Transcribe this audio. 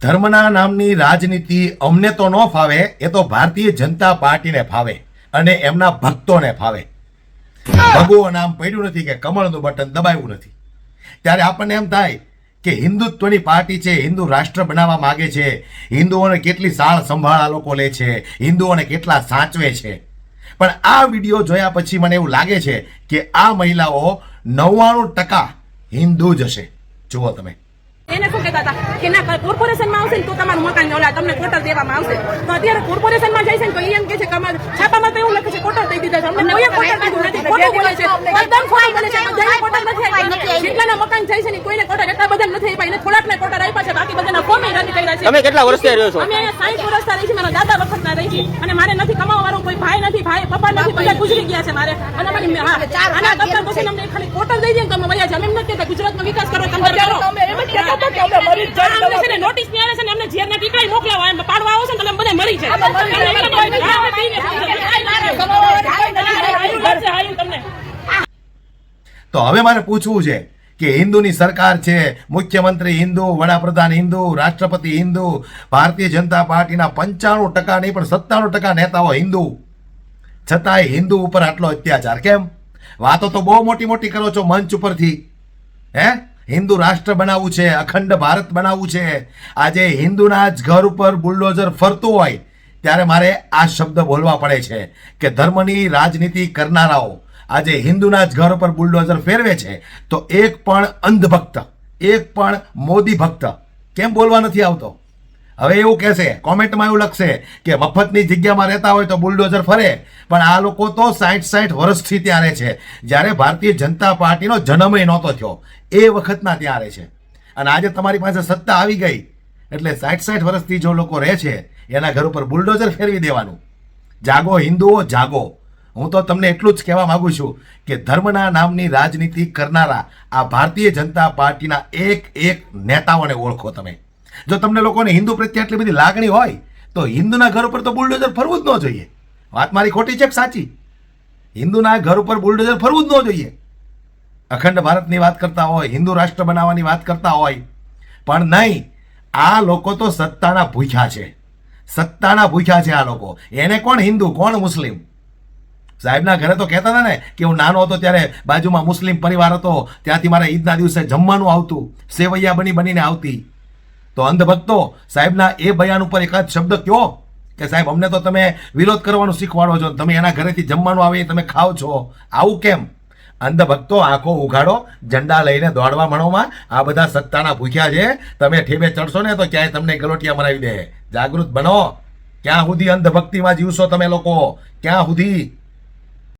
ધર્મના નામની રાજનીતિ અમને તો ન ફાવે, એ તો ભારતીય જનતા પાર્ટીને ફાવે અને એમના ભક્તોને ફાવે. ભગવો નામ પડ્યું નથી કે કમળનું બટન દબાવ્યું નથી. ત્યારે આપણને એમ થાય કે હિન્દુત્વની પાર્ટી છે, હિન્દુ રાષ્ટ્ર બનાવવા માગે છે, હિન્દુઓને કેટલી સાળ સંભાળ આ લોકો લે છે, હિન્દુઓને કેટલા સાચવે છે. પણ આ વિડીયો જોયા પછી મને એવું લાગે છે કે આ મહિલાઓ 99% હિન્દુ જ હશે. જુઓ તમે. એને શું કહેતા હતા કે ના કોર્પોરેશનમાં આવશે ને તો તમારું મકાન ઓલા તમને કોટર દેવામાં આવશે. તો અત્યારે કોર્પોરેશનમાં જાય છે ને તો એ એમ કહે છે કે અમારે છાપામાં તો એવું લખે છે કોટર દઈ દીધા છે. અમને કોઈ કોટર દીધું નથી. ખોટું બોલે છે, એકદમ ખોટું બોલે છે. બધાને કોટર નથી આપ્યા. જેટલાના મકાન જાય છે ને કોઈને કોટર એટલા બધા નથી આપ્યા. એને થોડાકને કોટર આપ્યા છે, બાકી બધાના ફોર્મ રદ કર્યા છે. તમે કેટલા વર્ષથી રહ્યો છો? અમે અહીંયા 60 વર્ષથી રહી છીએ. મારા દાદા વખતના રહી છીએ અને મારે નથી કમાવા વાળો કોઈ ભાઈ નથી, ભાઈ પપ્પા નથી, બધા ગુજરી ગયા છે મારે. અને અમારી આના કરતા પછી અમને ખાલી કોટર દઈ દે તો અમે વયા જાય. એમ નથી કહેતા ગુજરાતનો વિકાસ કરો, તમે કરો. નોટિસ ની આવે છે ને એમને ઝેરના ટીકડા મોકલાવા એમ પાડવા આવો છે ને તમે બધા મરી જાય. તો હવે મારે પૂછવું છે કે હિન્દુની સરકાર છે, મુખ્યમંત્રી હિન્દુ, વડાપ્રધાન હિન્દુ, રાષ્ટ્રપતિ હિન્દુ, ભારતીય જનતા પાર્ટીના 95% નહીં પણ 97% નેતાઓ હિન્દુ, છતાંય હિન્દુ ઉપર આટલો અત્યાચાર કેમ? વાતો તો બહુ મોટી મોટી કરો છો મંચ ઉપરથી. હિન્દુ રાષ્ટ્ર બનાવવું છે, અખંડ ભારત બનાવવું છે. આજે હિન્દુના જ ઘર ઉપર બુલડોઝર ફરતું હોય ત્યારે મારે આ શબ્દ બોલવા પડે છે કે ધર્મની રાજનીતિ કરનારાઓ આજે હિન્દુના જ ઘર ઉપર બુલડોઝર ફેરવે છે તો એક પણ અંધભક્ત, એક પણ મોદી ભક્ત કેમ બોલવા નથી આવતો? હવે એવું કહેશે, કોમેન્ટમાં એવું લખશે કે મફતની જગ્યામાં રહેતા હોય તો બુલડોઝર ફરે. પણ આ લોકો તો 60 વર્ષથી ત્યાં રહે છે. જ્યારે ભારતીય જનતા પાર્ટીનો જન્મય નહોતો થયો એ વખતના ત્યાં રહે છે. અને આજે તમારી પાસે સત્તા આવી ગઈ એટલે 60 વર્ષથી જો લોકો રહે છે એના ઘર ઉપર બુલડોઝર ફેરવી દેવાનું. જાગો હિન્દુઓ, જાગો. હું તો તમને એટલું જ કહેવા માંગુ છું કે ધર્મના નામની રાજનીતિ કરનારા આ ભારતીય જનતા પાર્ટીના એક નેતાઓને ઓળખો તમે. જો તમને લોકોને હિન્દુ પ્રત્યે આટલી બધી લાગણી હોય તો હિન્દુના ઘર ઉપર તો બુલડોઝર ફરવું જ ન જોઈએ. વાત મારી ખોટી છે કે સાચી? હિન્દુના ઘર ઉપર બુલડોઝર ફરવું જ ન જોઈએ. અખંડ ભારતની વાત કરતા હોય, હિન્દુ રાષ્ટ્ર બનાવવાની વાત કરતા હોય, પણ નહીં. આ લોકો તો સત્તાના ભૂખ્યા છે, સત્તાના ભૂખ્યા છે આ લોકો. એને કોણ હિન્દુ, કોણ મુસ્લિમ? સાહેબના ઘરે તો કહેતા હતા ને કે હું નાનો હતો ત્યારે બાજુમાં મુસ્લિમ પરિવાર હતો, ત્યાંથી મારા ઈદના દિવસે જમવાનું આવતું, સેવૈયા બનીને આવતી. તો અંધભક્તો સાહેબના એ બયાન ઉપર એકાદ શબ્દ કહો કે સાહેબ અમને તો તમે વિરોધ કરવાનું શીખવાડો છો, તમે એના ઘરેથી જમવાનું આવે તમે ખાઓ છો. આવું કેમ? અંધભક્તો આંખો ઉઘાડો, ઝંડા લઈને દોડવા મણોમાં. આ બધા સત્તાના ભૂખ્યા છે. તમે ઠેબે ચડશો ને તો ક્યાંય તમને ગલોટિયા મરાવી દે. જાગૃત બનો. ક્યાં સુધી અંધભક્તિમાં જીવશો તમે લોકો? ક્યાં સુધી?